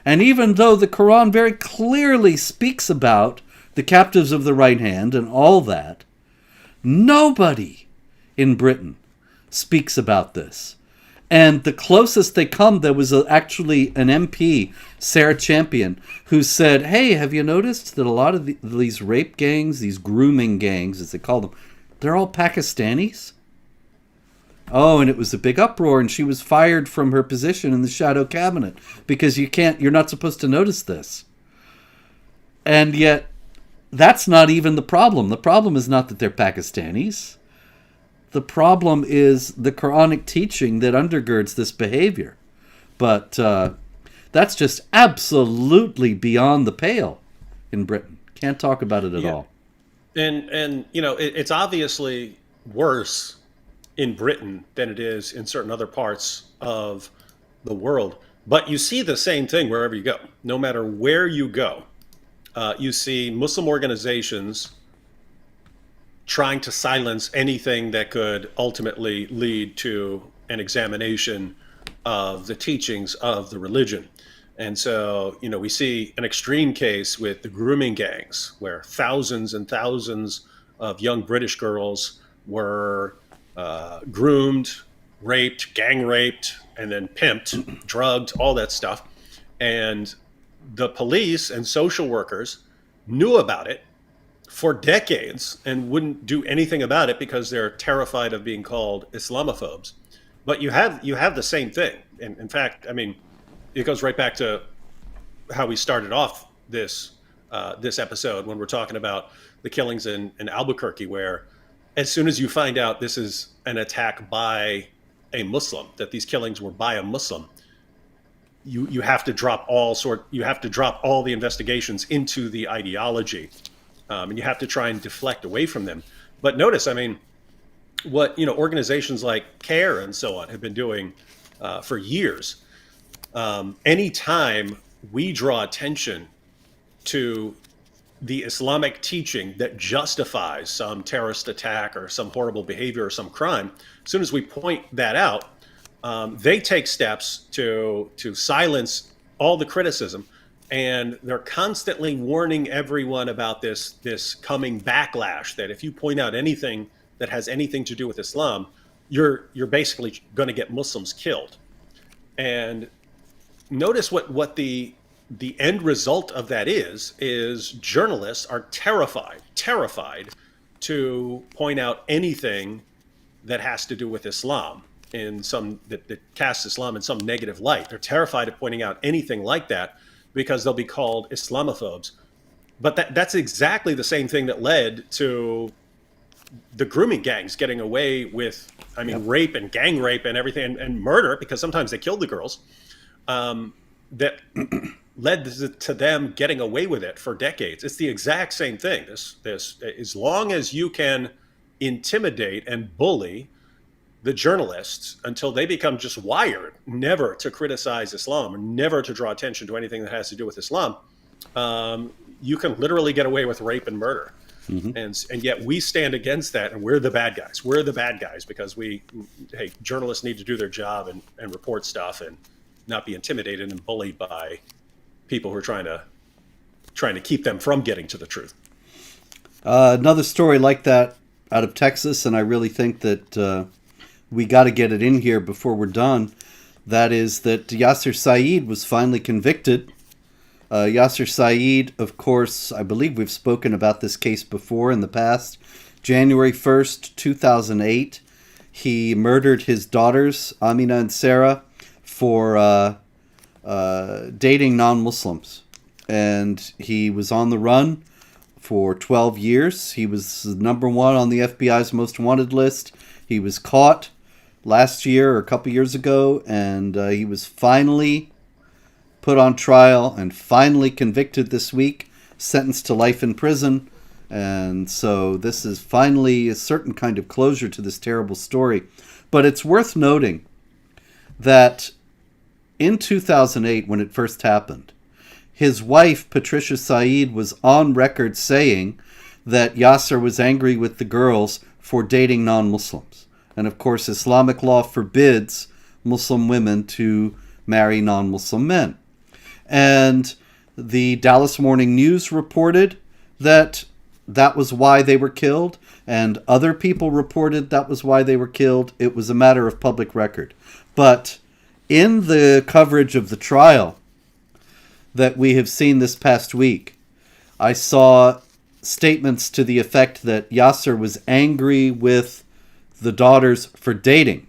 And even though the Quran very clearly speaks about the captives of the right hand and all that, nobody in Britain speaks about this. And the closest they come, there was actually an MP, Sarah Champion, who said, hey, have you noticed that a lot of these rape gangs, these grooming gangs, as they call them, they're all Pakistanis? Oh, and it was a big uproar, and she was fired from her position in the shadow cabinet because you're not supposed to notice this. And yet, that's not even the problem. The problem is not that they're Pakistanis. The problem is the Quranic teaching that undergirds this behavior. But that's just absolutely beyond the pale in Britain. Can't talk about it at all. And it's obviously worse in Britain than it is in certain other parts of the world. But you see the same thing wherever you go. No matter where you go, you see Muslim organizations trying to silence anything that could ultimately lead to an examination of the teachings of the religion. And so, we see an extreme case with the grooming gangs where thousands and thousands of young British girls were groomed, raped, gang raped, and then pimped, drugged, all that stuff. And the police and social workers knew about it for decades and wouldn't do anything about it because they're terrified of being called Islamophobes. But you have the same thing. And in fact, it goes right back to how we started off this episode when we're talking about the killings in Albuquerque, where as soon as you find out this is an attack by a Muslim, that these killings were by a Muslim, you have to drop all the investigations into the ideology, and you have to try and deflect away from them. But notice, what organizations like CARE and so on have been doing for years. Anytime we draw attention to the Islamic teaching that justifies some terrorist attack or some horrible behavior or some crime, as soon as we point that out, they take steps to silence all the criticism, and they're constantly warning everyone about this coming backlash, that if you point out anything that has anything to do with Islam, you're basically going to get Muslims killed. And notice what the end result of that is journalists are terrified to point out anything that has to do with Islam that casts Islam in some negative light. They're terrified of pointing out anything like that because they'll be called Islamophobes. But that's exactly the same thing that led to the grooming gangs getting away with, rape and gang rape and everything, and murder, because sometimes they killed the girls. That led to them getting away with it for decades. It's the exact same thing. This as long as you can intimidate and bully the journalists until they become just wired never to criticize Islam or never to draw attention to anything that has to do with Islam, you can literally get away with rape and murder. Mm-hmm. And yet we stand against that, and we're the bad guys. We're the bad guys because journalists need to do their job and report stuff and not be intimidated and bullied by people who are trying to keep them from getting to the truth. Another story like that out of Texas, and I really think that we got to get it in here before we're done. That is that Yasser Saeed was finally convicted. Yasser Saeed, of course, I believe we've spoken about this case before in the past. January 1st, 2008, he murdered his daughters, Amina and Sarah, for dating non-Muslims. And he was on the run for 12 years. He was number one on the FBI's most wanted list. He was caught last year or a couple years ago, and he was finally put on trial and finally convicted this week, sentenced to life in prison. And so this is finally a certain kind of closure to this terrible story. But it's worth noting that in 2008, when it first happened, his wife, Patricia Saeed, was on record saying that Yasser was angry with the girls for dating non-Muslims. And of course, Islamic law forbids Muslim women to marry non-Muslim men. And the Dallas Morning News reported that was why they were killed, and other people reported that was why they were killed. It was a matter of public record. But in the coverage of the trial that we have seen this past week, I saw statements to the effect that Yasser was angry with the daughters for dating.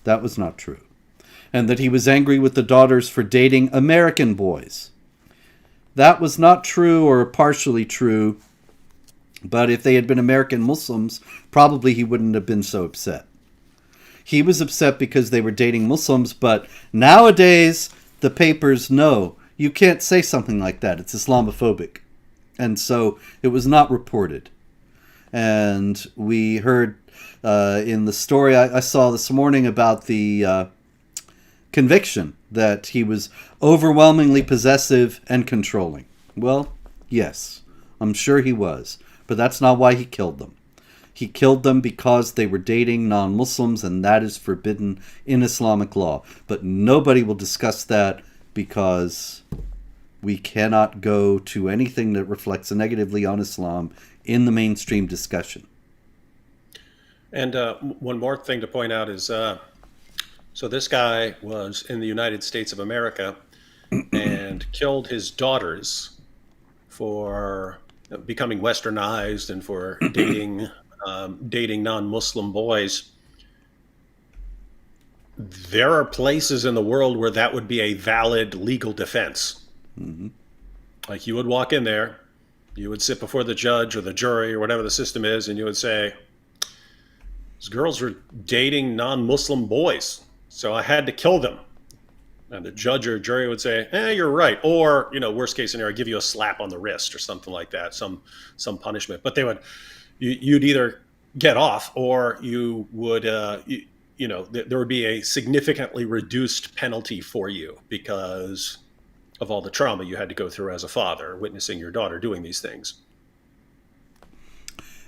That was not true. And that he was angry with the daughters for dating American boys. That was not true, or partially true, but if they had been American Muslims, probably he wouldn't have been so upset. He was upset because they were dating Muslims, but nowadays the papers know you can't say something like that. It's Islamophobic. And so it was not reported. And we heard in the story I saw this morning about the conviction that he was overwhelmingly possessive and controlling. Well, yes, I'm sure he was, but that's not why he killed them. He killed them because they were dating non-Muslims, and that is forbidden in Islamic law. But nobody will discuss that because we cannot go to anything that reflects negatively on Islam in the mainstream discussion. And one more thing to point out is, so this guy was in the United States of America and killed his daughters for becoming westernized and for dating non-Muslim boys. There are places in the world where that would be a valid legal defense. Mm-hmm. Like you would walk in there, you would sit before the judge or the jury or whatever the system is, and you would say, these girls were dating non-Muslim boys, so I had to kill them. And the judge or jury would say, you're right. Or, worst case scenario, give you a slap on the wrist or something like that, some punishment. But you'd either get off or you would, there would be a significantly reduced penalty for you because of all the trauma you had to go through as a father, witnessing your daughter doing these things.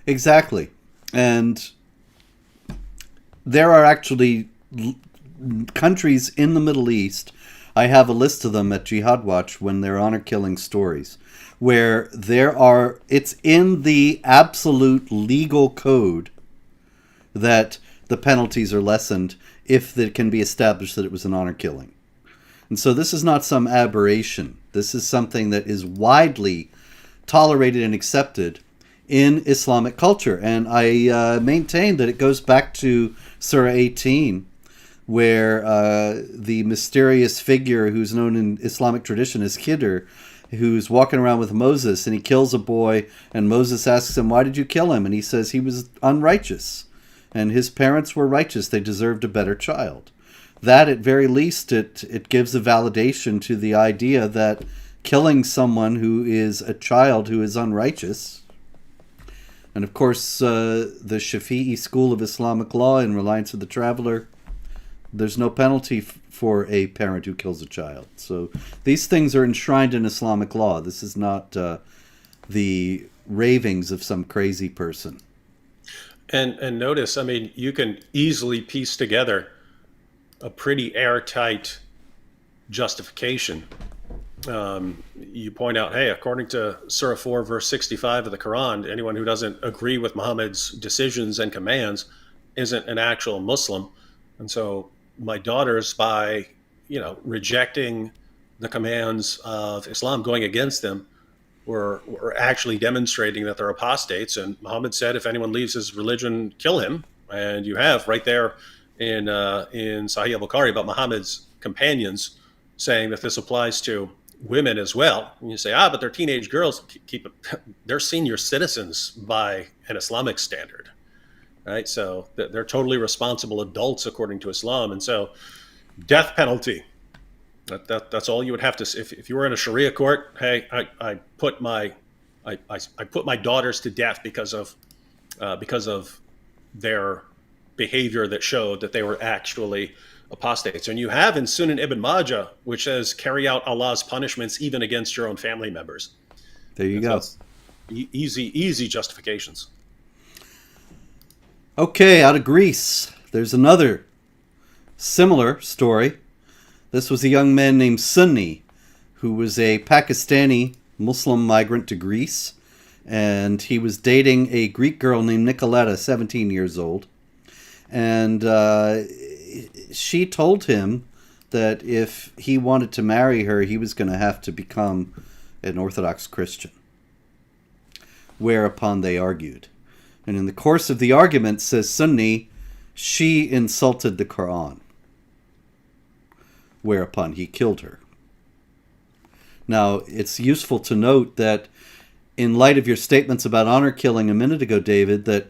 Exactly. And there are actually countries in the Middle East, I have a list of them at Jihad Watch when they're honor killing stories, where it's in the absolute legal code that the penalties are lessened if it can be established that it was an honor killing. And so this is not some aberration. This is something that is widely tolerated and accepted in Islamic culture. And I maintain that it goes back to Surah 18, where the mysterious figure who's known in Islamic tradition as Khidr, who's walking around with Moses, and he kills a boy, and Moses asks him, why did you kill him? And he says he was unrighteous, and his parents were righteous. They deserved a better child. That, at very least, it gives a validation to the idea that killing someone who is a child who is unrighteous. And of course, the Shafi'i school of Islamic law in Reliance of the Traveler, there's no penalty for a parent who kills a child. So these things are enshrined in Islamic law. This is not the ravings of some crazy person. And notice, you can easily piece together a pretty airtight justification. You point out, hey, according to Surah 4, verse 65 of the Quran, anyone who doesn't agree with Muhammad's decisions and commands isn't an actual Muslim. And so my daughters, by rejecting the commands of Islam, going against them, were actually demonstrating that they're apostates. And Muhammad said, if anyone leaves his religion, kill him. And you have right there in Sahih al-Bukhari about Muhammad's companions saying that this applies to women as well. And you say, but they're teenage girls. They're senior citizens by an Islamic standard. Right, so they're totally responsible adults according to Islam, and so death penalty. That's all you would have to. If you were in a Sharia court, hey, I put my daughters to death because of their behavior that showed that they were actually apostates. And you have in Sunan Ibn Majah, which says carry out Allah's punishments even against your own family members. There you go. Easy justifications. Okay, out of Greece, there's another similar story. This was a young man named Sunni, who was a Pakistani Muslim migrant to Greece, and he was dating a Greek girl named Nicoletta, 17 years old. And she told him that if he wanted to marry her, he was going to have to become an Orthodox Christian. Whereupon they argued. And in the course of the argument, says Sunni, she insulted the Quran. Whereupon he killed her. Now, it's useful to note that in light of your statements about honor killing a minute ago, David, that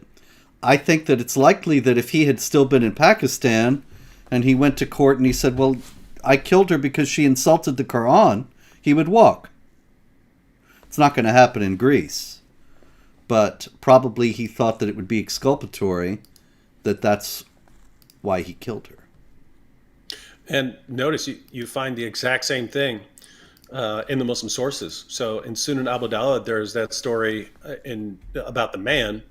I think that it's likely that if he had still been in Pakistan and he went to court and he said, well, I killed her because she insulted the Quran, he would walk. It's not going to happen in Greece. But probably he thought that it would be exculpatory, that's why he killed her. And notice you find the exact same thing in the Muslim sources. So in Sunan Abu Dawud, there's that story about the man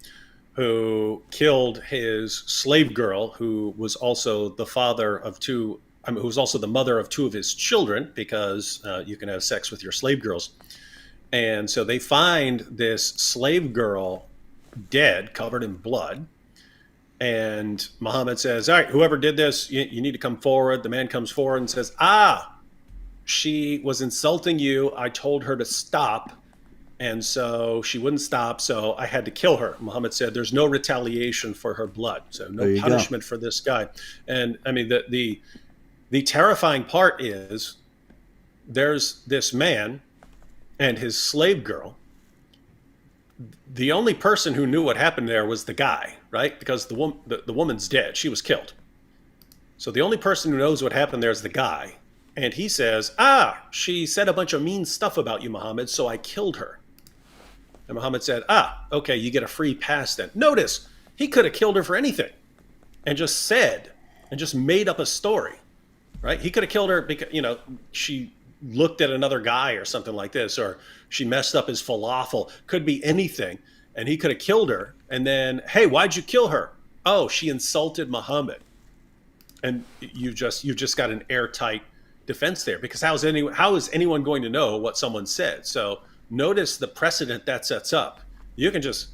who killed his slave girl, who was also the father of two. I mean, who was also the mother of two of his children, because you can have sex with your slave girls. And so they find this slave girl dead, covered in blood. And Muhammad says, "All right, whoever did this, you need to come forward." The man comes forward and says, she was insulting you. I told her to stop. And so she wouldn't stop. So I had to kill her. Muhammad said, "There's no retaliation for her blood. So There no you punishment for this guy." And I mean, the terrifying part is there's this man and his slave girl. The only person who knew what happened there was the guy, right? Because the woman's dead. She was killed. So the only person who knows what happened there is the guy. And he says, she said a bunch of mean stuff about you, Muhammad, so I killed her. And Muhammad said, okay, you get a free pass then. Notice, he could have killed her for anything and just made up a story, right? He could have killed her because, she looked at another guy or something like this, or she messed up his falafel. Could be anything. And he could have killed her. And then, hey, why'd you kill her? Oh, she insulted Muhammad. And you've just got an airtight defense there, because how is anyone going to know what someone said? So notice the precedent that sets up. You can just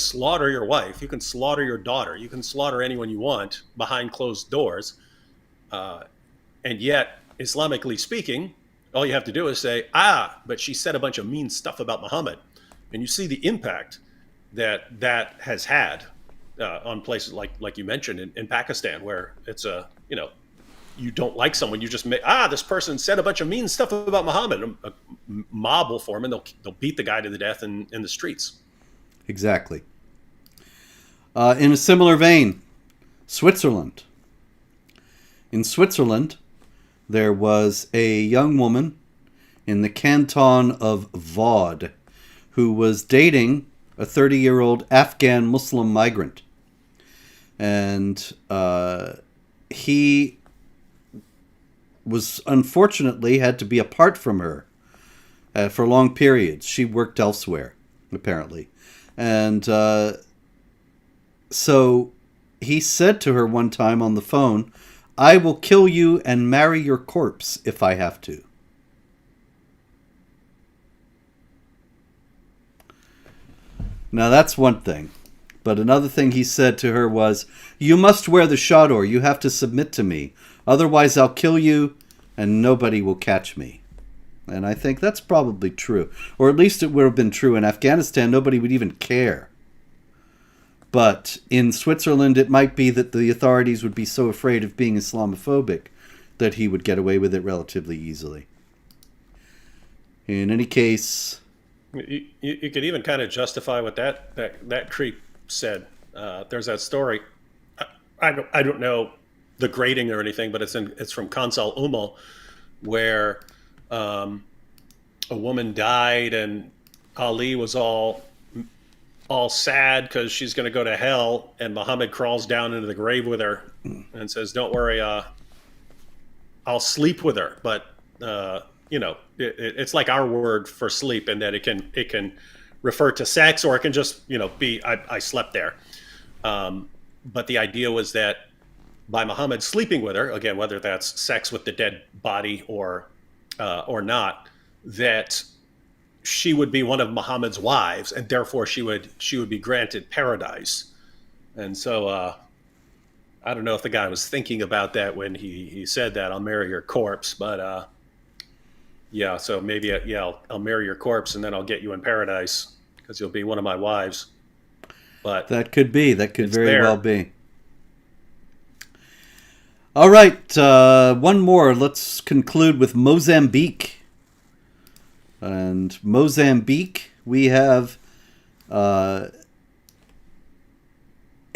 slaughter your wife. You can slaughter your daughter. You can slaughter anyone you want behind closed doors. And yet, Islamically speaking, all you have to do is say, but she said a bunch of mean stuff about Muhammad. And you see the impact that has had on places like you mentioned in Pakistan, where it's you don't like someone, you just this person said a bunch of mean stuff about Muhammad. A mob will form and they'll beat the guy to the death in the streets. Exactly. In a similar vein, Switzerland. In Switzerland, there was a young woman in the canton of Vaud who was dating a 30-year-old Afghan Muslim migrant. And he was unfortunately had to be apart from her for long periods. She worked elsewhere, apparently. And so he said to her one time on the phone, "I will kill you and marry your corpse if I have to." Now that's one thing. But another thing he said to her was, "You must wear the chador. You have to submit to me. Otherwise I'll kill you and nobody will catch me." And I think that's probably true. Or at least it would have been true in Afghanistan. Nobody would even care. But in Switzerland, it might be that the authorities would be so afraid of being Islamophobic that he would get away with it relatively easily. In any case... You could even kind of justify what that creep said. There's that story. I don't know the grading or anything, but it's from Kansal Umal, where a woman died and Ali was all sad because she's going to go to hell, and Muhammad crawls down into the grave with her and says, "Don't worry, I'll sleep with her." But it's like our word for sleep, in that it can refer to sex, or it can just be I slept there. But the idea was that by Muhammad sleeping with her, again, whether that's sex with the dead body or not, that she would be one of Muhammad's wives, and therefore she would be granted paradise. And so I don't know if the guy was thinking about that when he said that, "I'll marry your corpse," but yeah, so maybe I'll marry your corpse and then I'll get you in paradise because you'll be one of my wives. But that could very well be. All right, one more. Let's conclude with Mozambique. And Mozambique, we have a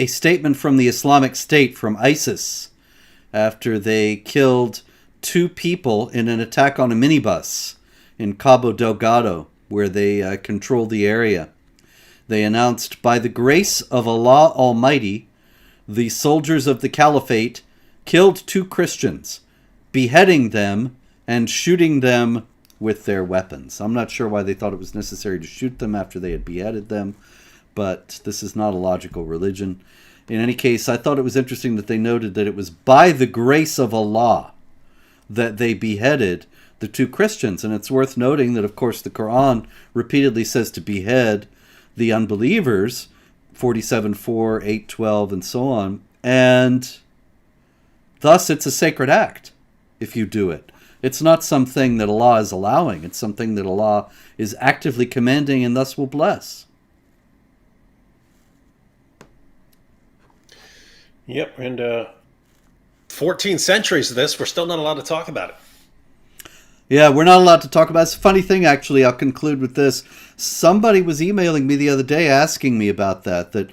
statement from the Islamic State, from ISIS, after they killed 2 people in an attack on a minibus in Cabo Delgado, where they control the area. They announced, "By the grace of Allah Almighty, the soldiers of the Caliphate killed 2 Christians, beheading them and shooting them with their weapons." I'm not sure why they thought it was necessary to shoot them after they had beheaded them, but this is not a logical religion. In any case, I thought it was interesting that they noted that it was by the grace of Allah that they beheaded the two Christians. And it's worth noting that, of course, the Quran repeatedly says to behead the unbelievers, 47:4, 8:12, and so on. And thus, it's a sacred act if you do it. It's not something that Allah is allowing. It's something that Allah is actively commanding and thus will bless. Yep, and 14 centuries of this, we're still not allowed to talk about it. Yeah, we're not allowed to talk about it. It's a funny thing, actually. I'll conclude with this. Somebody was emailing me the other day asking me about that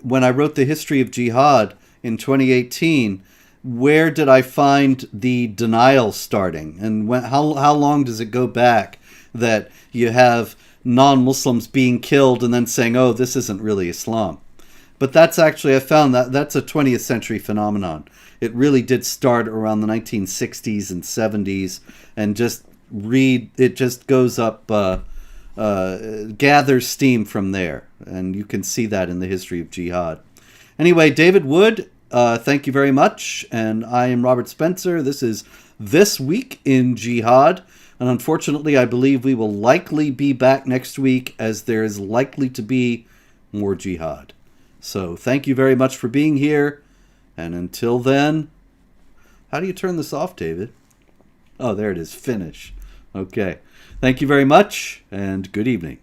when I wrote the history of jihad in 2018, where did I find the denial starting? And how long does it go back that you have non-Muslims being killed and then saying, oh, this isn't really Islam? But that's actually, I found that's a 20th century phenomenon. It really did start around the 1960s and 70s, and it just goes up, gathers steam from there. And you can see that in the history of jihad. Anyway, David Wood, thank you very much. And I am Robert Spencer. This is This Week in Jihad. And unfortunately, I believe we will likely be back next week, as there is likely to be more jihad. So thank you very much for being here. And until then, how do you turn this off, David? Oh, there it is. Finish. Okay. Thank you very much, and good evening.